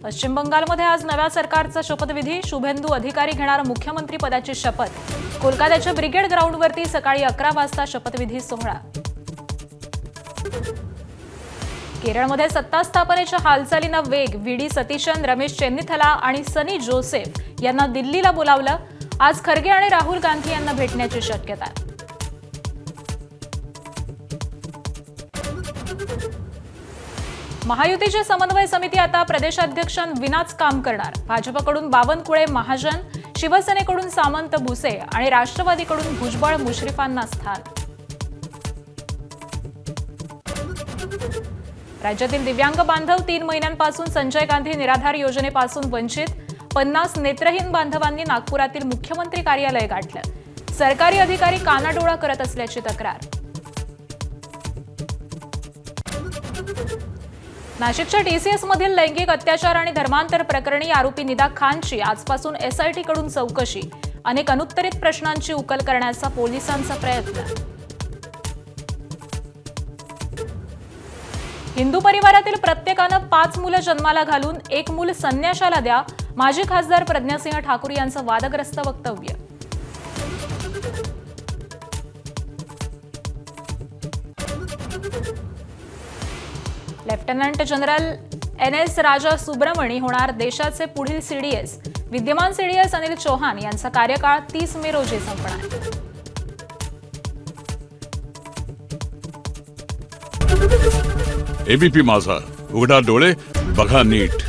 पश्चिम बंगालमध्ये आज नव्या सरकारचा शपथविधी. शुभेंदू अधिकारी घेणार मुख्यमंत्री पदाची शपथ. कोलकात्याच्या ब्रिगेड ग्राउंडवरती सकाळी 11 वाजता शपथविधी सोहळा. केरळमध्ये सत्ता स्थापनेच्या हालचालींना वेग. व्ही.डी. सतीशन, रमेश चेन्निथला आणि सनी जोसेफ यांना दिल्लीला बोलावलं. आज खरगे आणि राहुल गांधी यांना भेटण्याची शक्यता. महायुतीची समन्वय समिती आता प्रदेशाध्यक्षांविनाच काम करणार. भाजपकडून बावनकुळे, महाजन, शिवसेनेकडून सामंत, भुसे आणि राष्ट्रवादीकडून भुजबळ, मुश्रीफांना स्थान. राज्यातील दिव्यांग बांधव 3 महिन्यांपासून संजय गांधी निराधार योजनेपासून वंचित. 50 नेत्रहीन बांधवांनी नागपुरातील मुख्यमंत्री कार्यालय गाठलं. सरकारी अधिकारी कानाडोळा करत असल्याची तक्रार. नाशिकच्या टीसीएस मधील लैंगिक अत्याचार आणि धर्मांतर प्रकरणी आरोपी निदा खानची आजपासून एसआयटी कडून चौकशी. अनेक अनुत्तरित प्रश्नांची उकल करण्याचा पोलिसांचा प्रयत्न. हिंदू परिवारातील प्रत्येकानं 5 मुलं जन्माला घालून 1 मूल संन्याशाला द्या. माजी खासदार प्रज्ञासिंह ठाकूर यांचं वादग्रस्त वक्तव्य. Lieutenant general N S. Raja Subramani होणार देशाचे पुढील सीडीएस. विद्यमान सीडीएस अनिल चौहान यांचा कार्यकाळ 30 मे रोजी संपणार. एबीपी माझा, उघडा डोळे बघा नीट.